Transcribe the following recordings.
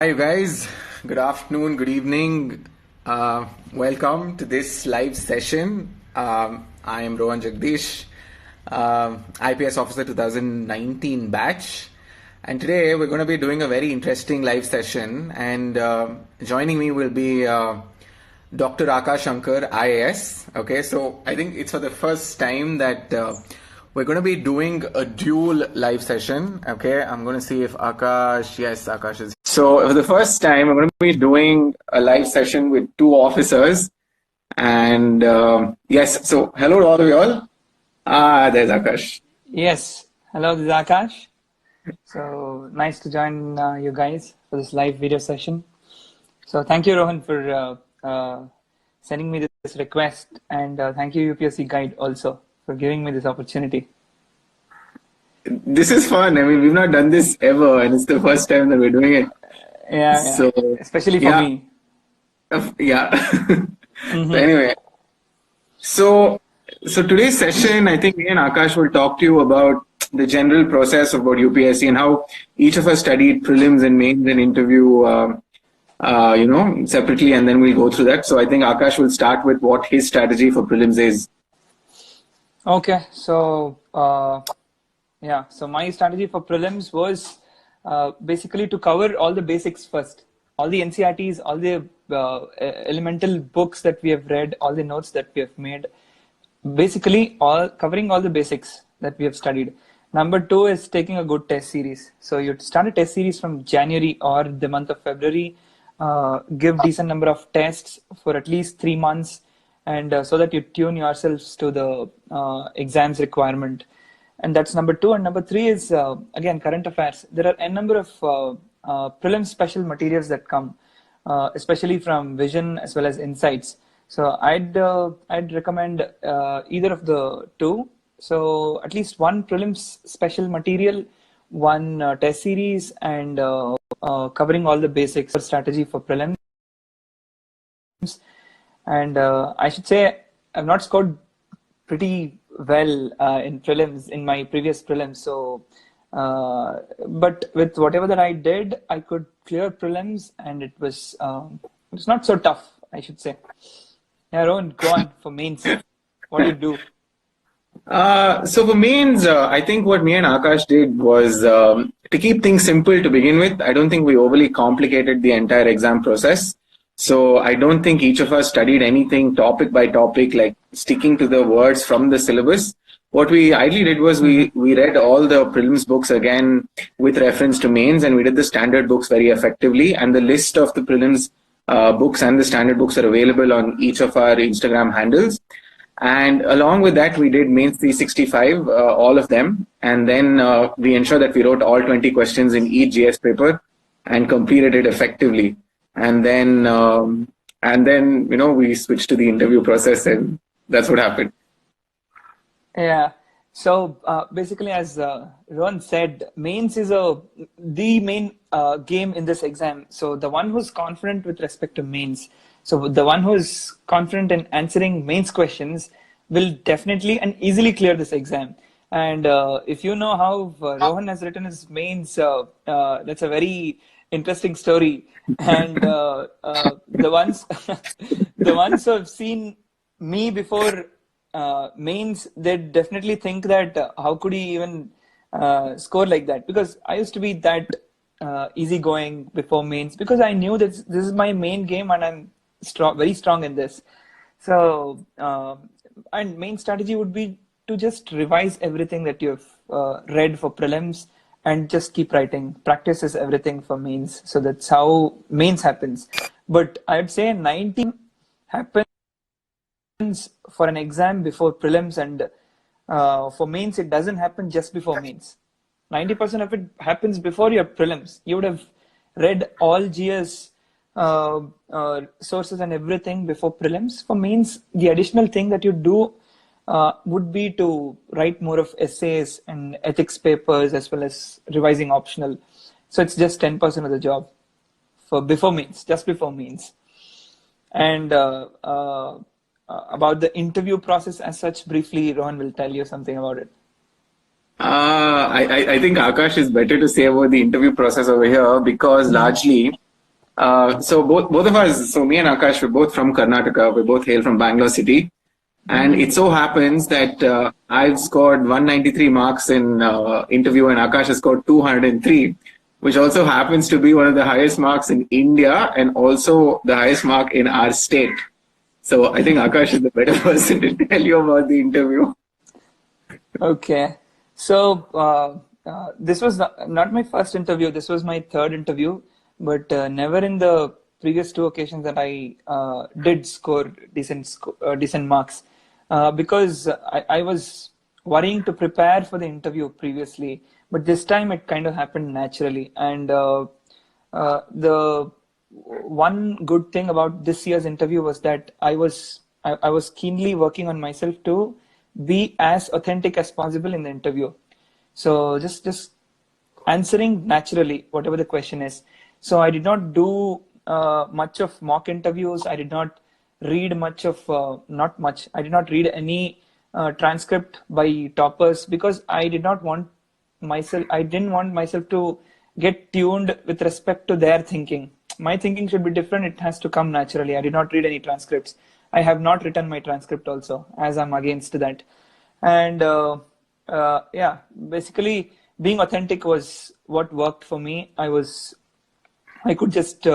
Hi guys, good afternoon, good evening. Welcome to this live session. I am Rohan Jagdish, IPS Officer 2019 batch. And today we're going to be doing a very interesting live session. And joining me will be Dr. Akash Shankar, IAS. Okay, so I think it's for the first time that we're going to be doing a dual live session. Okay, I'm going to see if Akash is. So for the first time, we're going to be doing a live session with two officers. And yes, so hello to all of you all. There's Akash. Yes, hello, this is Akash. So nice to join you guys for this live video session. So thank you, Rohan, for sending me this request, and thank you, UPSC Guide, also for giving me this opportunity. This is fun. I mean, we've not done this ever, and it's the first time that we're doing it. Yeah, So, especially for me. Yeah. So anyway, so today's session, I think me and Akash will talk to you about the general process about UPSC and how each of us studied prelims and mains and interview, separately, and then we'll go through that. So I think Akash will start with what his strategy for prelims is. Okay, so so my strategy for prelims was basically to cover all the basics first, all the NCERTs, all the elemental books that we have read, all the notes that we have made, basically covering all the basics that we have studied. Number two is taking a good test series. So you start a test series from January or the month of February, give decent number of tests for at least 3 months, and so that you tune yourselves to the exams requirement. And that's number two. And number three is, again, current affairs. There are a number of prelim special materials that come, especially from Vision as well as Insights. So I'd recommend either of the two. So at least one prelims special material, one test series, and covering all the basics for strategy for prelims. And I should say I've not scored pretty well in prelims, in my previous prelims. So, but with whatever that I did, I could clear prelims, and it was not so tough, I should say. Yeah, Rohan, go on for mains. What do you do? So for mains, I think what me and Akash did was to keep things simple to begin with. I don't think we overly complicated the entire exam process. So I don't think each of us studied anything topic by topic, like sticking to the words from the syllabus. What we ideally did was we read all the prelims books again with reference to mains, and we did the standard books very effectively. And the list of the prelims books and the standard books are available on each of our Instagram handles. And along with that, we did mains 365, all of them. And then we ensured that we wrote all 20 questions in each GS paper and completed it effectively. And then, we switched to the interview process, and that's what happened. Yeah. So basically, as Rohan said, mains is the main game in this exam. So the one who's confident with respect to mains, so the one who's confident in answering mains questions will definitely and easily clear this exam. And if you know how Rohan has written his mains, that's a very interesting story. And the ones who have seen me before mains, they definitely think that how could he even score like that? Because I used to be that easygoing before mains, because I knew that this is my main game and I'm very strong in this. So and main strategy would be to just revise everything that you've read for prelims and just keep writing. Practice is everything for mains. So that's how mains happens. But I'd say 90 happens for an exam before prelims, and for mains it doesn't happen just before mains. 90% of it happens before your prelims. You would have read all GS sources and everything before prelims. For mains, the additional thing that you do would be to write more of essays and ethics papers, as well as revising optional. So it's just 10% of the job for before mains, just before mains. And about the interview process as such, briefly, Rohan will tell you something about it. I think Akash is better to say about the interview process over here, because largely So both of us, so me and Akash, we're both from Karnataka. We both hail from Bangalore city. And it so happens that I've scored 193 marks in interview and Akash has scored 203, which also happens to be one of the highest marks in India and also the highest mark in our state. So I think Akash is the better person to tell you about the interview. Okay. So this was not my first interview. This was my third interview, but never in the previous two occasions that I did score decent marks. Because I was worrying to prepare for the interview previously, but this time it kind of happened naturally. And the one good thing about this year's interview was that I was keenly working on myself to be as authentic as possible in the interview. So just answering naturally, whatever the question is. So I did not do much of mock interviews. I did not read much of, not much. I did not read any transcript by toppers because I didn't want myself to get tuned with respect to their thinking. My thinking should be different. It has to come naturally. I did not read any transcripts. I have not written my transcript also, as I'm against that. And yeah, basically being authentic was what worked for me. I could just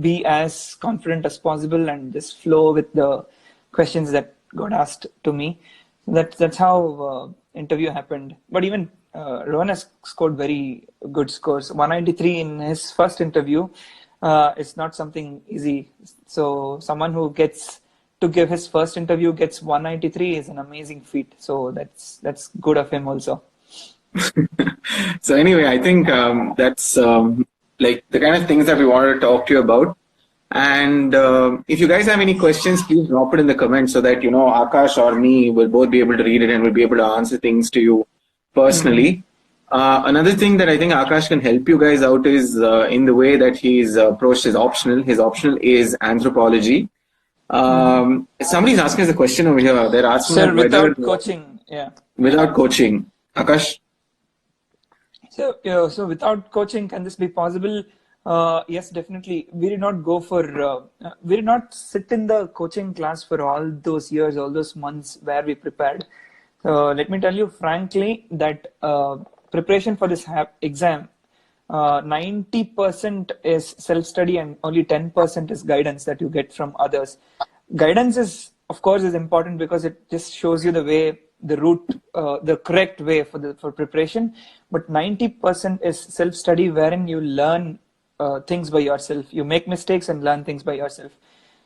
be as confident as possible and just flow with the questions that got asked to me. That's how interview happened. But even Rohan has scored very good scores. 193 in his first interview. It's not something easy. So someone who gets to give his first interview gets 193 is an amazing feat. So that's good of him also. So anyway, I think that's like the kind of things that we wanted to talk to you about. And if you guys have any questions, please drop it in the comments so that, Akash or me will both be able to read it and will be able to answer things to you personally. Another thing that I think Akash can help you guys out is in the way that he's approached his optional. His optional is anthropology. Somebody's asking us a question over here. They're asking Sir, without coaching, yeah. Without coaching. Akash? So without coaching, can this be possible? Yes, definitely. We did not sit in the coaching class for all those years, all those months where we prepared. So let me tell you frankly that preparation for this exam, 90% is self-study and only 10% is guidance that you get from others. Guidance is important because it just shows you the way, the route, the correct way for preparation. But 90% is self-study, wherein you learn things by yourself. You make mistakes and learn things by yourself.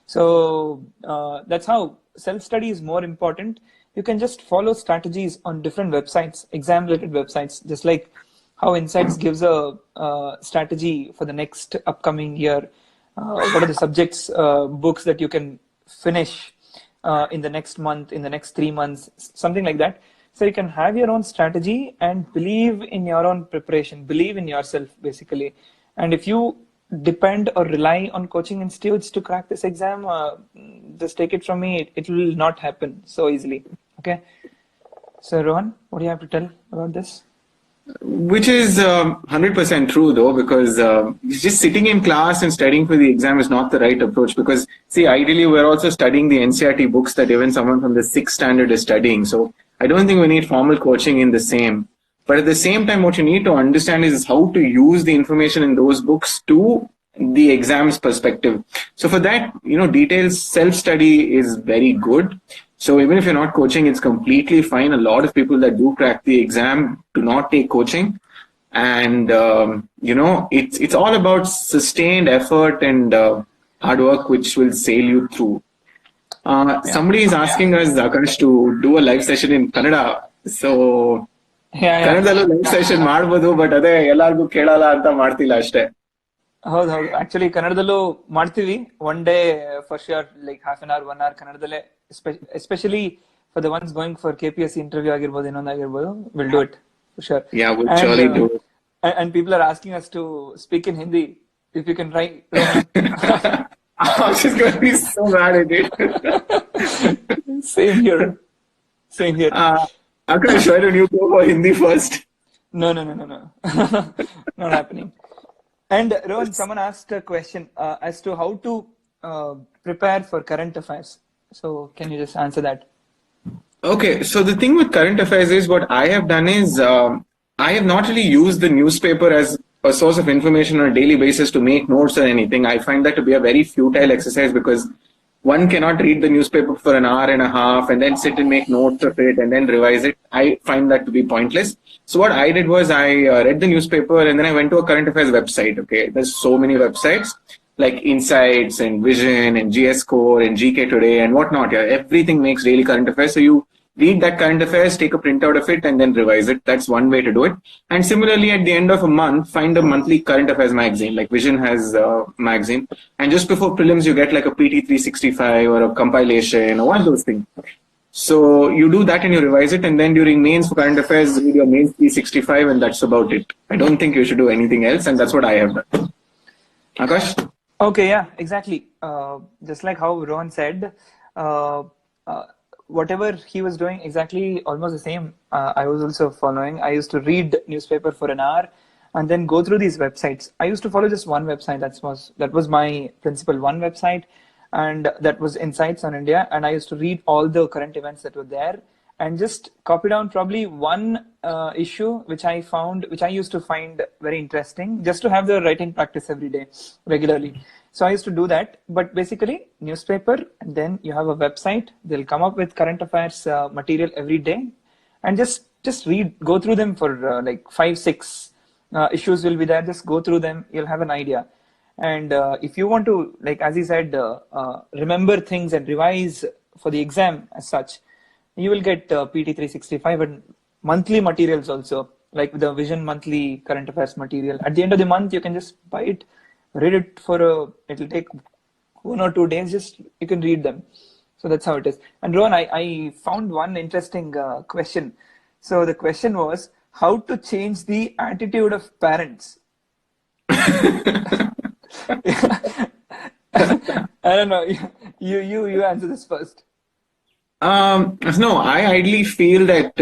So that's how self-study is more important. You can just follow strategies on different websites, exam-related websites, just like how Insights gives a strategy for the next upcoming year. What are the subjects, books that you can finish in the next month, in the next 3 months, something like that. So you can have your own strategy and believe in your own preparation, believe in yourself, basically. And if you depend or rely on coaching institutes to crack this exam, just take it from me, it will not happen so easily. Okay. So Rohan, what do you have to tell about this? Which is 100% true though, because just sitting in class and studying for the exam is not the right approach. Because see, ideally we're also studying the NCERT books that even someone from the 6th standard is studying. So I don't think we need formal coaching in the same. But at the same time, what you need to understand is how to use the information in those books to the exam's perspective. So for that, detailed self-study is very good. So even if you're not coaching, it's completely fine. A lot of people that do crack the exam do not take coaching. And, it's all about sustained effort and hard work, which will sail you through. Somebody is asking us, Akash, to do a live session in Kannada. So ಕನ್ನಡದಲ್ಲೂ live session ಮಾಡ್ಬೋದು, but ಅದೇ ಎಲ್ಲಾರ್ಗು ಕೇಳಲ್ಲ ಅಂತ ಮಾಡ್ತಿಲ್ಲ ಅಷ್ಟೇ. ಹೌದು, actually ಕನ್ನಡದಲ್ಲೂ ಮಾಡ್ತೀವಿ. One day for sure, like half an hour 1 hour ಕನ್ನಡದಲ್ಲೇ, especially for the ones going for KPSC interview ಆಗಿರ್ಬೋದು, ಇನ್ನೊಂದಾಗಿರ್ಬೋದು, will do it for sure. Yeah, we'll surely do it. And people are asking us to speak in Hindi. If you can try. I was just going to be so bad at it. Same here. Akash, why don't you go for Hindi first? No. Not happening. And Rohan, someone asked a question as to how to prepare for current affairs. So can you just answer that? Okay, so the thing with current affairs is what I have done is I have not really used the newspaper as a source of information on a daily basis to make notes or anything. I find that to be a very futile exercise because one cannot read the newspaper for an hour and a half and then sit and make notes of it and then revise it. I find that to be pointless. So what I did was I read the newspaper and then I went to a current affairs website. Okay, there's so many websites like Insights and Vision and GS Core and GK Today and whatnot. Yeah, everything makes daily current affairs. So you read that current affairs, take a printout of it, and then revise it. That's one way to do it. And similarly, at the end of a month, find a monthly current affairs magazine, like Vision has a magazine. And just before prelims, you get like a PT 365 or a compilation or one of those things. So you do that and you revise it. And then during mains for current affairs, read your mains 365, and that's about it. I don't think you should do anything else. And that's what I have done. Akash? Okay, yeah, exactly. Just like how Rohan said, whatever he was doing, exactly almost the same. I was also following. I used to read newspaper for an hour and then go through these websites. I used to follow just one website. That was my principal one website, and that was Insights on India. And I used to read all the current events that were there and just copy down probably one issue which I used to find very interesting, just to have the writing practice every day regularly. So I used to do that, but basically newspaper, and then you have a website. They'll come up with current affairs material every day, and just read, go through them for like 5-6 issues will be there. Just go through them. You'll have an idea. And if you want to, like as he said, remember things and revise for the exam as such, you will get PT 365 and monthly materials also, like the Vision monthly current affairs material. At the end of the month, you can just buy it, read it it'll take 1 or 2 days, just you can read them. So that's how it is. And Rohan, I found one interesting question. So the question was how to change the attitude of parents. I don't know. You answer this first. No, I ideally feel that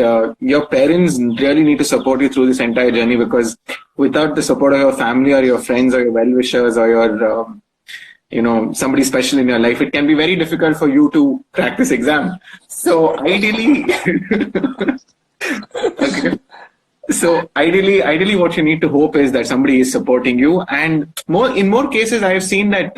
your parents really need to support you through this entire journey, because without the support of your family or your friends or your well-wishers or your, somebody special in your life, it can be very difficult for you to crack this exam. So ideally, okay. So ideally, what you need to hope is that somebody is supporting you. And in more cases, I have seen that,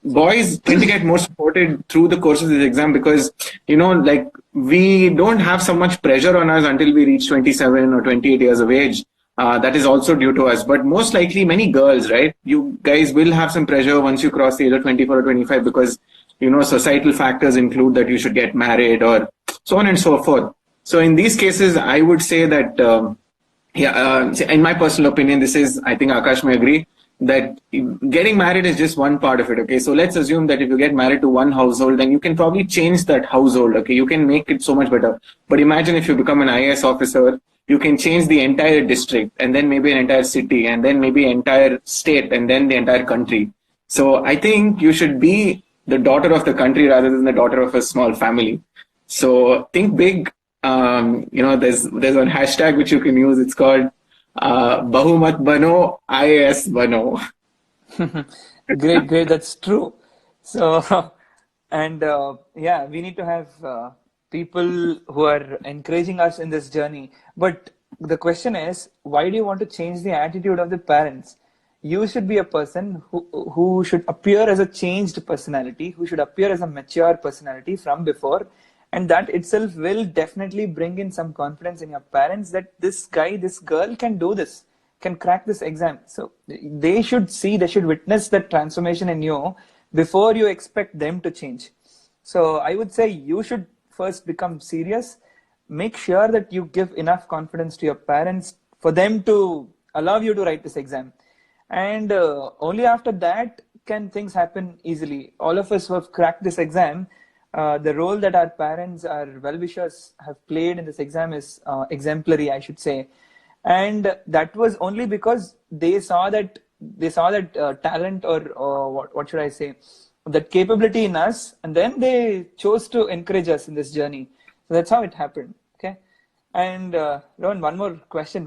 boys tend to get more supported through the course of this exam because, like we don't have so much pressure on us until we reach 27 or 28 years of age. That is also due to us. But most likely many girls, right? You guys will have some pressure once you cross the age of 24 or 25 because, societal factors include that you should get married or so on and so forth. So in these cases, I would say that, in my personal opinion, I think Akash may agree, that getting married is just one part of it. Okay, so let's assume that if you get married to one household, then you can probably change that household. Okay, you can make it so much better. But imagine if you become an IAS officer, you can change the entire district, and then maybe an entire city, and then maybe entire state, and then the entire country. So I think you should be the daughter of the country rather than the daughter of a small family. So think big. There's one hashtag which you can use. It's called Bahumat Bano, IAS Bano. Great. That's true. So, and we need to have people who are encouraging us in this journey. But the question is, why do you want to change the attitude of the parents? You should be a person who should appear as a changed personality, who should appear as a mature personality from before. And that itself will definitely bring in some confidence in your parents that this girl can do this, can crack this exam. So they should witness that transformation in you before you expect them to change. So I would say you should first become serious. Make sure that you give enough confidence to your parents for them to allow you to write this exam. And only after that can things happen easily. All of us who have cracked this exam, the role that our parents, our well-wishers have played in this exam is exemplary, I should say. And that was only because they saw that talent or what should I say, that capability in us, and then they chose to encourage us in this journey. So that's how it happened. Okay. And Rohan, one more question.